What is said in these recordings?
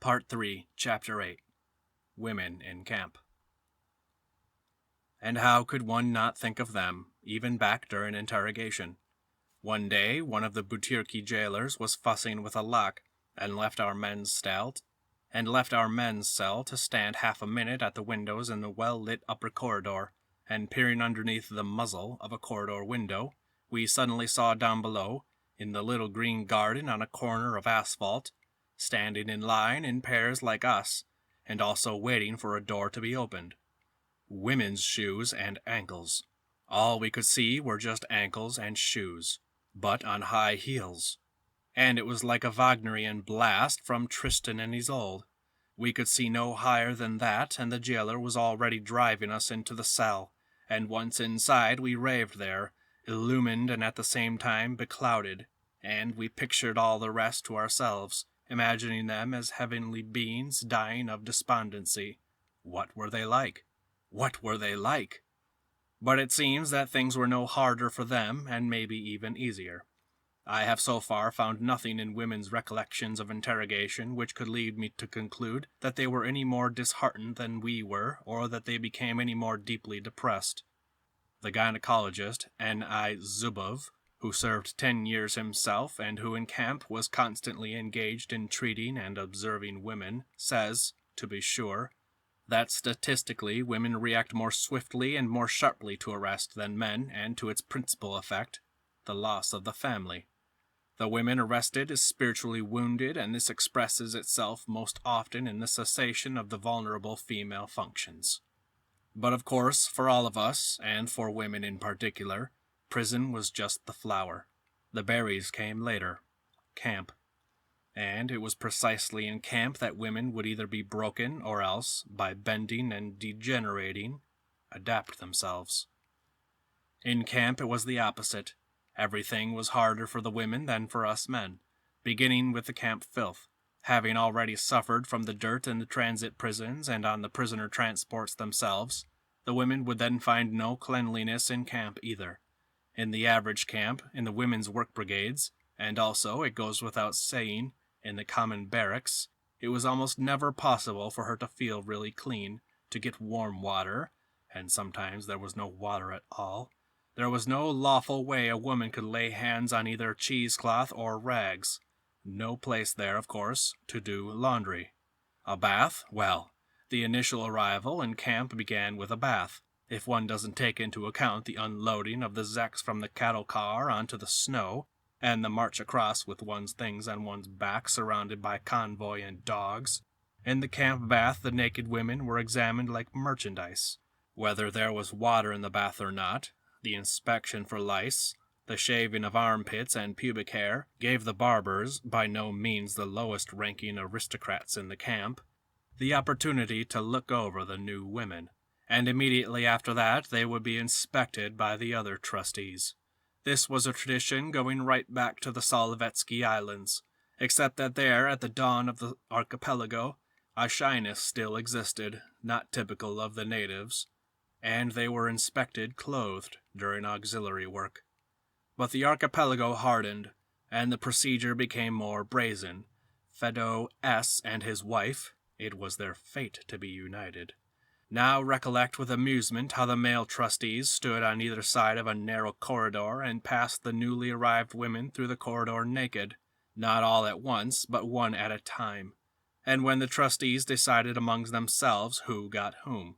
Part 3, Chapter 8, Women in Camp. And how could one not think of them, even back during interrogation? One day, one of the Butyrki jailers was fussing with a lock, and left our men's cell to stand half a minute at the windows in the well-lit upper corridor, and peering underneath the muzzle of a corridor window, we suddenly saw down below, in the little green garden on a corner of asphalt, standing in line in pairs like us, and also waiting for a door to be opened. Women's shoes and ankles. All we could see were just ankles and shoes, but on high heels. And it was like a Wagnerian blast from Tristan and Isolde. We could see no higher than that, and the jailer was already driving us into the cell, and once inside we raved there, illumined and at the same time beclouded, and we pictured all the rest to ourselves, imagining them as heavenly beings dying of despondency. What were they like? What were they like? But it seems that things were no harder for them, and maybe even easier. I have so far found nothing in women's recollections of interrogation which could lead me to conclude that they were any more disheartened than we were, or that they became any more deeply depressed. The gynecologist, N.I. Zubov, who served 10 years himself and who in camp was constantly engaged in treating and observing women, says, to be sure, that statistically women react more swiftly and more sharply to arrest than men, and to its principal effect, the loss of the family. The women arrested is spiritually wounded, and this expresses itself most often in the cessation of the vulnerable female functions. But of course, for all of us, and for women in particular, prison was just the flower. The berries came later. Camp. And it was precisely in camp that women would either be broken or else, by bending and degenerating, adapt themselves. In camp it was the opposite. Everything was harder for the women than for us men, beginning with the camp filth. Having already suffered from the dirt in the transit prisons and on the prisoner transports themselves, the women would then find no cleanliness in camp either. In the average camp, in the women's work brigades, and also, it goes without saying, in the common barracks, it was almost never possible for her to feel really clean, to get warm water, and sometimes there was no water at all. There was no lawful way a woman could lay hands on either cheesecloth or rags. No place there, of course, to do laundry. A bath? Well, the initial arrival in camp began with a bath, if one doesn't take into account the unloading of the Zeks from the cattle car onto the snow, and the march across with one's things on one's back surrounded by convoy and dogs. In the camp bath the naked women were examined like merchandise. Whether there was water in the bath or not, the inspection for lice, the shaving of armpits and pubic hair, gave the barbers, by no means the lowest-ranking aristocrats in the camp, the opportunity to look over the new women, and immediately after that they would be inspected by the other trustees. This was a tradition going right back to the Solovetsky Islands, except that there, at the dawn of the archipelago, a shyness still existed, not typical of the natives, and they were inspected clothed during auxiliary work. But the archipelago hardened, and the procedure became more brazen. Fedot S. and his wife, it was their fate to be united, now recollect with amusement how the male trustees stood on either side of a narrow corridor and passed the newly arrived women through the corridor naked, not all at once, but one at a time, and when the trustees decided among themselves who got whom.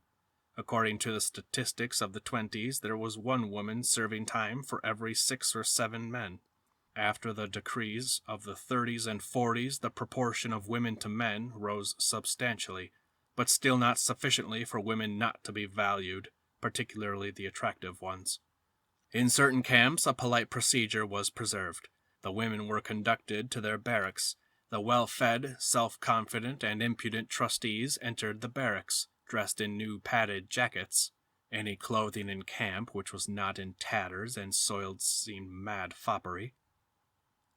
According to the statistics of the 20s, there was one woman serving time for every 6 or 7 men. After the decrees of the 30s and 40s, the proportion of women to men rose substantially, but still not sufficiently for women not to be valued, particularly the attractive ones. In certain camps, a polite procedure was preserved. The women were conducted to their barracks. The well-fed, self-confident, and impudent trustees entered the barracks, dressed in new padded jackets. Any clothing in camp which was not in tatters and soiled seemed mad foppery.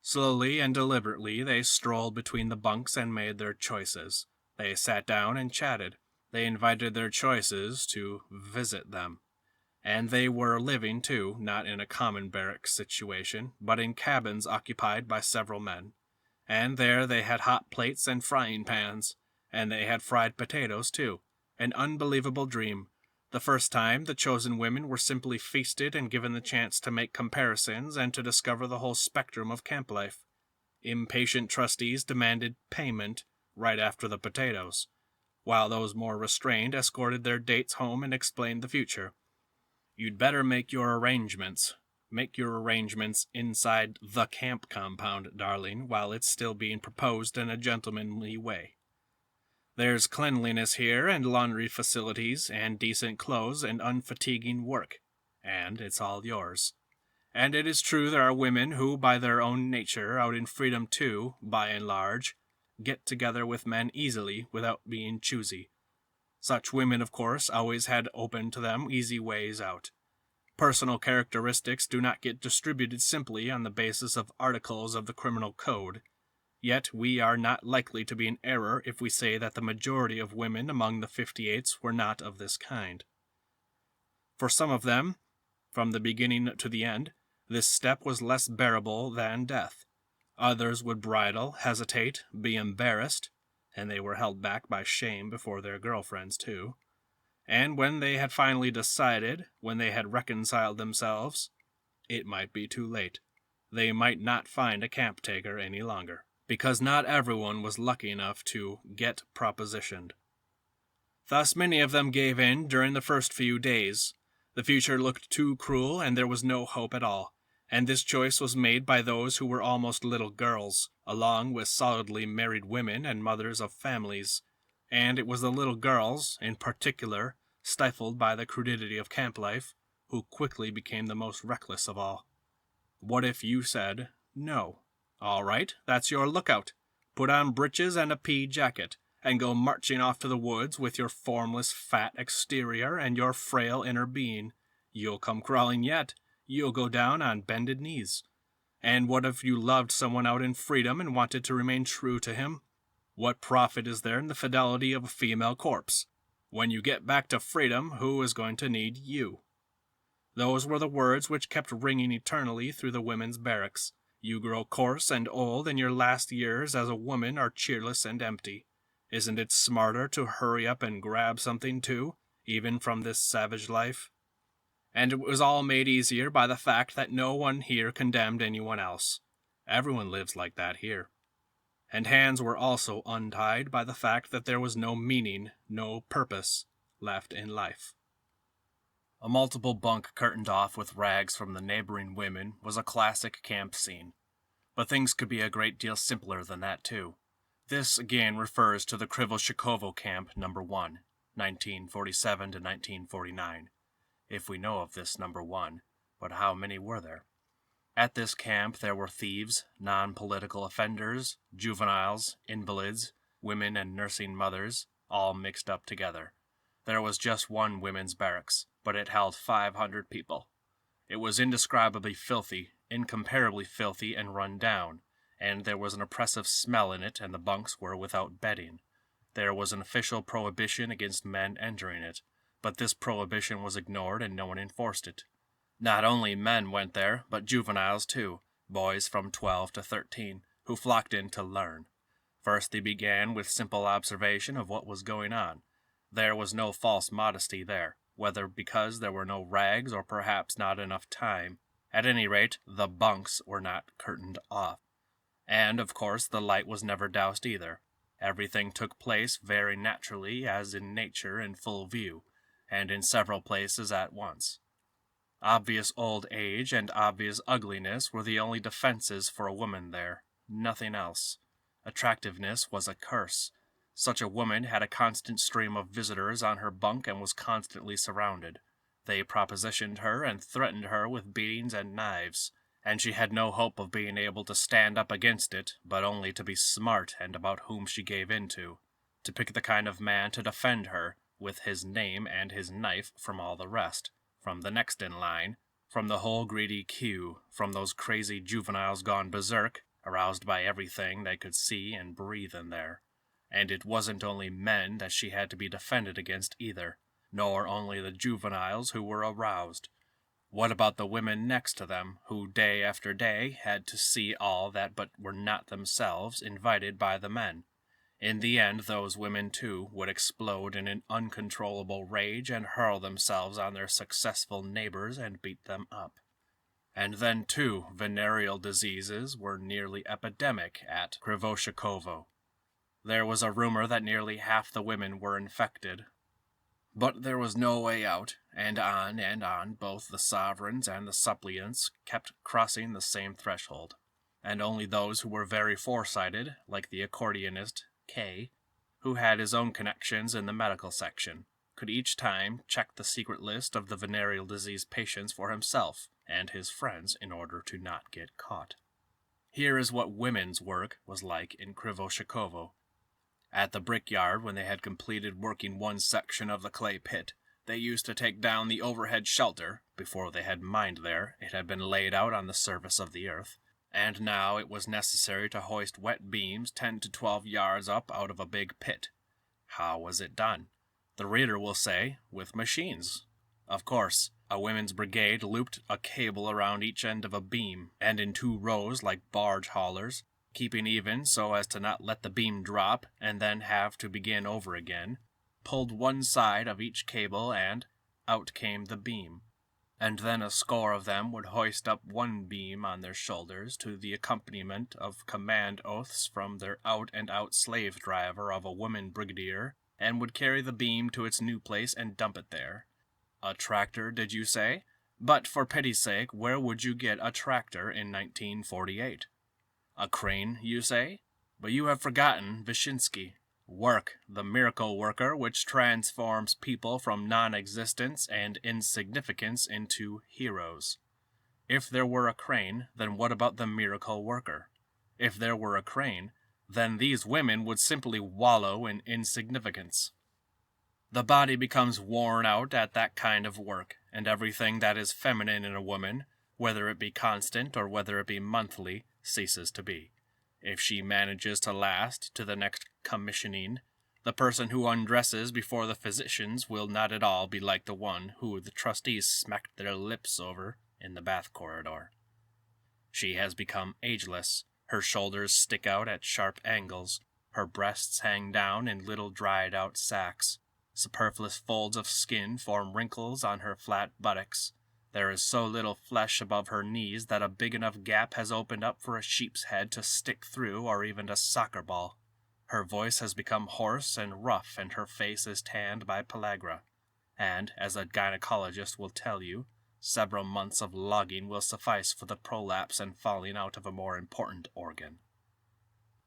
Slowly and deliberately they strolled between the bunks and made their choices. They sat down and chatted. They invited their choices to visit them. And they were living, too, not in a common barrack situation, but in cabins occupied by several men. And there they had hot plates and frying pans, and they had fried potatoes, too. An unbelievable dream. The first time, the chosen women were simply feasted and given the chance to make comparisons and to discover the whole spectrum of camp life. Impatient trustees demanded payment right after the potatoes, while those more restrained escorted their dates home and explained the future. You'd better make your arrangements. Make your arrangements inside the camp compound, darling, while it's still being proposed in a gentlemanly way. There's cleanliness here, and laundry facilities, and decent clothes, and unfatiguing work, and it's all yours. And it is true there are women who, by their own nature, out in freedom too, by and large, get together with men easily without being choosy. Such women, of course, always had open to them easy ways out. Personal characteristics do not get distributed simply on the basis of articles of the criminal code. Yet we are not likely to be in error if we say that the majority of women among the 58s were not of this kind. For some of them, from the beginning to the end, this step was less bearable than death. Others would bridle, hesitate, be embarrassed, and they were held back by shame before their girlfriends, too. And when they had finally decided, when they had reconciled themselves, it might be too late. They might not find a camp taker any longer, because not everyone was lucky enough to get propositioned. Thus many of them gave in during the first few days. The future looked too cruel, and there was no hope at all, and this choice was made by those who were almost little girls, along with solidly married women and mothers of families. And it was the little girls, in particular, stifled by the crudity of camp life, who quickly became the most reckless of all. What if you said, no? All right, that's your lookout. Put on breeches and a pea jacket, and go marching off to the woods with your formless, fat exterior and your frail inner being. You'll come crawling yet. You'll go down on bended knees. And what if you loved someone out in freedom and wanted to remain true to him? What profit is there in the fidelity of a female corpse? When you get back to freedom, who is going to need you? Those were the words which kept ringing eternally through the women's barracks. You grow coarse and old, and your last years as a woman are cheerless and empty. Isn't it smarter to hurry up and grab something too, even from this savage life? And it was all made easier by the fact that no one here condemned anyone else. Everyone lives like that here. And hands were also untied by the fact that there was no meaning, no purpose left in life. A multiple bunk curtained off with rags from the neighboring women was a classic camp scene. But things could be a great deal simpler than that, too. This, again, refers to the Krivoshchekovo Camp No. 1, 1947 to 1949. If we know of this No. 1, but how many were there? At this camp there were thieves, nonpolitical offenders, juveniles, invalids, women and nursing mothers, all mixed up together. There was just one women's barracks, but it held 500 people. It was indescribably filthy, incomparably filthy and run down, and there was an oppressive smell in it, and the bunks were without bedding. There was an official prohibition against men entering it, but this prohibition was ignored and no one enforced it. Not only men went there, but juveniles too, boys from 12 to 13, who flocked in to learn. First they began with simple observation of what was going on. There was no false modesty there, whether because there were no rags or perhaps not enough time. At any rate, the bunks were not curtained off. And, of course, the light was never doused either. Everything took place very naturally, as in nature in full view, and in several places at once. Obvious old age and obvious ugliness were the only defenses for a woman there, nothing else. Attractiveness was a curse. Such a woman had a constant stream of visitors on her bunk and was constantly surrounded. They propositioned her and threatened her with beatings and knives, and she had no hope of being able to stand up against it, but only to be smart and about whom she gave in to pick the kind of man to defend her, with his name and his knife from all the rest, from the next in line, from the whole greedy queue, from those crazy juveniles gone berserk, aroused by everything they could see and breathe in there. And it wasn't only men that she had to be defended against either, nor only the juveniles who were aroused. What about the women next to them, who day after day had to see all that but were not themselves invited by the men? In the end, those women, too, would explode in an uncontrollable rage and hurl themselves on their successful neighbors and beat them up. And then, too, venereal diseases were nearly epidemic at Krivoshchekovo. There was a rumor that nearly half the women were infected. But there was no way out, and on, both the sovereigns and the suppliants kept crossing the same threshold, and only those who were very foresighted, like the accordionist K, who had his own connections in the medical section, could each time check the secret list of the venereal disease patients for himself and his friends in order to not get caught. Here is what women's work was like in Krivoshchekovo. At the brickyard, when they had completed working one section of the clay pit, they used to take down the overhead shelter. Before they had mined there, it had been laid out on the surface of the earth, and now it was necessary to hoist wet beams 10 to 12 yards up out of a big pit. How was it done? The reader will say, with machines. Of course, a women's brigade looped a cable around each end of a beam, and in 2 rows like barge haulers, keeping even so as to not let the beam drop and then have to begin over again, pulled one side of each cable and out came the beam. And then a score of them would hoist up one beam on their shoulders to the accompaniment of command oaths from their out-and-out slave driver of a woman brigadier, and would carry the beam to its new place and dump it there. A tractor, did you say? But for pity's sake, where would you get a tractor in 1948? A crane, you say? But you have forgotten Wyszynski. Work, the miracle worker which transforms people from non-existence and insignificance into heroes. If there were a crane, then what about the miracle worker? If there were a crane, then these women would simply wallow in insignificance. The body becomes worn out at that kind of work, and everything that is feminine in a woman, whether it be constant or whether it be monthly, ceases to be. If she manages to last to the next commissioning, the person who undresses before the physicians will not at all be like the one who the trustees smacked their lips over in the bath corridor. She has become ageless. Her shoulders stick out at sharp angles. Her breasts hang down in little dried-out sacs. Superfluous folds of skin form wrinkles on her flat buttocks. There is so little flesh above her knees that a big enough gap has opened up for a sheep's head to stick through or even a soccer ball. Her voice has become hoarse and rough, and her face is tanned by pellagra. And, as a gynecologist will tell you, several months of logging will suffice for the prolapse and falling out of a more important organ.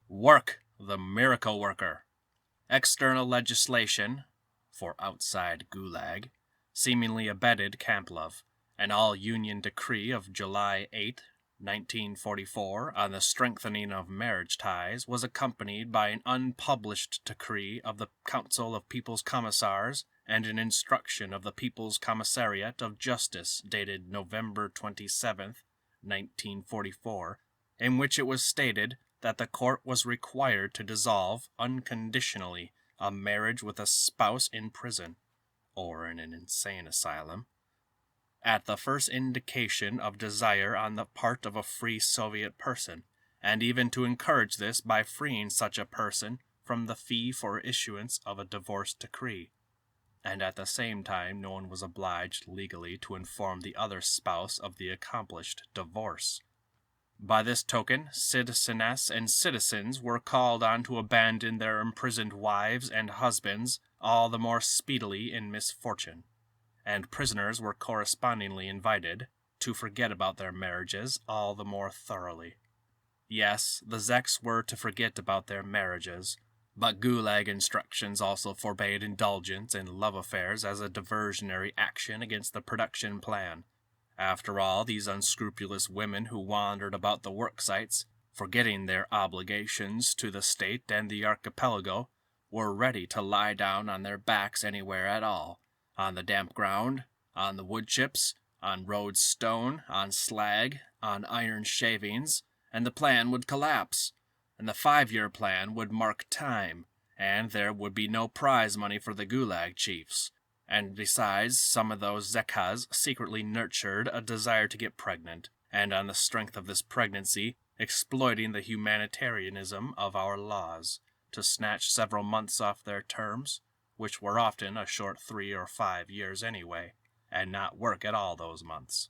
Work, the miracle worker. External legislation, for outside Gulag, seemingly abetted camp love. An all-union decree of July 8, 1944, on the strengthening of marriage ties was accompanied by an unpublished decree of the Council of People's Commissars and an instruction of the People's Commissariat of Justice dated November 27, 1944, in which it was stated that the court was required to dissolve unconditionally a marriage with a spouse in prison, or in an insane asylum, at the first indication of desire on the part of a free Soviet person, and even to encourage this by freeing such a person from the fee for issuance of a divorce decree. And at the same time no one was obliged legally to inform the other spouse of the accomplished divorce. By this token, citizeness and citizens were called on to abandon their imprisoned wives and husbands all the more speedily in misfortune, and prisoners were correspondingly invited to forget about their marriages all the more thoroughly. Yes, the Zeks were to forget about their marriages, but Gulag instructions also forbade indulgence in love affairs as a diversionary action against the production plan. After all, these unscrupulous women who wandered about the work sites, forgetting their obligations to the state and the archipelago, were ready to lie down on their backs anywhere at all, on the damp ground, on the wood chips, on road stone, on slag, on iron shavings, and the plan would collapse, and the 5-year plan would mark time, and there would be no prize money for the Gulag chiefs, And besides, some of those zekas secretly nurtured a desire to get pregnant, and on the strength of this pregnancy, exploiting the humanitarianism of our laws, to snatch several months off their terms, which were often a short 3 or 5 years anyway, and not work at all those months.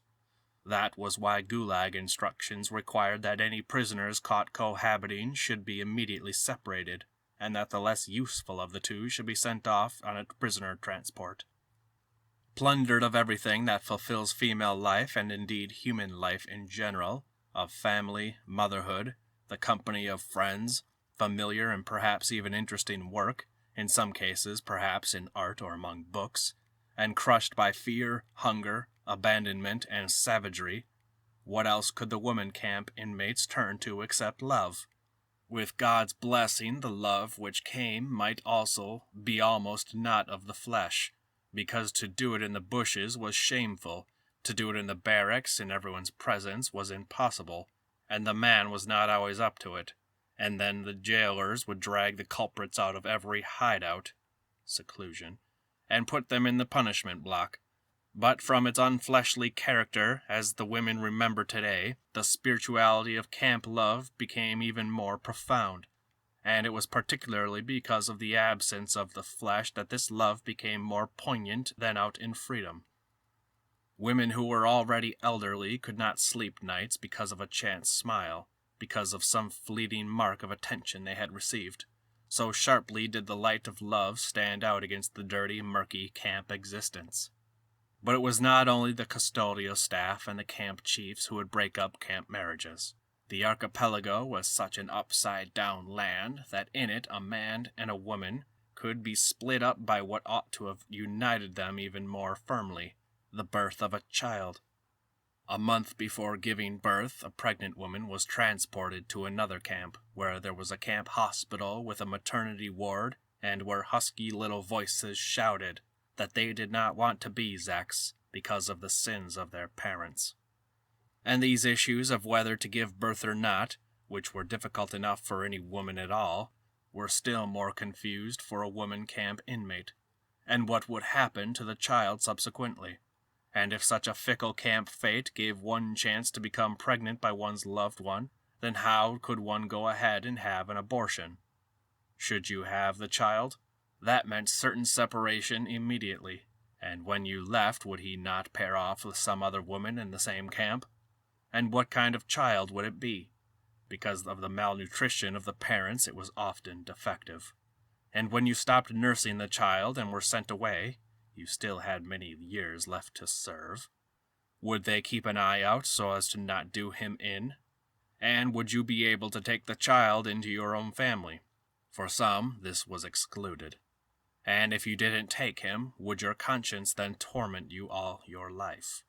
That was why Gulag instructions required that any prisoners caught cohabiting should be immediately separated, and that the less useful of the two should be sent off on a prisoner transport. Plundered of everything that fulfills female life, and indeed human life in general, of family, motherhood, the company of friends, familiar and perhaps even interesting work, in some cases perhaps in art or among books, and crushed by fear, hunger, abandonment, and savagery, what else could the woman camp inmates turn to except love? With God's blessing, the love which came might also be almost not of the flesh, because to do it in the bushes was shameful, to do it in the barracks in everyone's presence was impossible, and the man was not always up to it, and then the jailers would drag the culprits out of every hideout, seclusion, and put them in the punishment block. But from its unfleshly character, as the women remember today, the spirituality of camp love became even more profound, and it was particularly because of the absence of the flesh that this love became more poignant than out in freedom. Women who were already elderly could not sleep nights because of a chance smile, because of some fleeting mark of attention they had received. So sharply did the light of love stand out against the dirty, murky camp existence. But it was not only the custodial staff and the camp chiefs who would break up camp marriages. The archipelago was such an upside-down land that in it a man and a woman could be split up by what ought to have united them even more firmly, the birth of a child. A month before giving birth, a pregnant woman was transported to another camp, where there was a camp hospital with a maternity ward, and where husky little voices shouted that they did not want to be Zeks because of the sins of their parents. And these issues of whether to give birth or not, which were difficult enough for any woman at all, were still more confused for a woman camp inmate, and what would happen to the child subsequently. And if such a fickle camp fate gave one chance to become pregnant by one's loved one, then how could one go ahead and have an abortion? Should you have the child? That meant certain separation immediately, and when you left, would he not pair off with some other woman in the same camp? And what kind of child would it be? Because of the malnutrition of the parents, it was often defective. And when you stopped nursing the child and were sent away, you still had many years left to serve. Would they keep an eye out so as to not do him in? And would you be able to take the child into your own family? For some, this was excluded. And if you didn't take him, would your conscience then torment you all your life?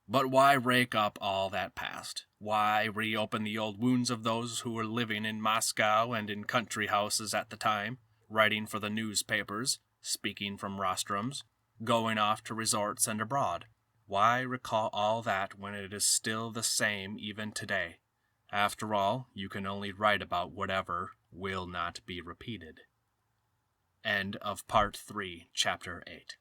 But why rake up all that past? Why reopen the old wounds of those who were living in Moscow and in country houses at the time, writing for the newspapers, speaking from rostrums, going off to resorts and abroad? Why recall all that when it is still the same even today? After all, you can only write about whatever will not be repeated. End of Part 3, Chapter 8.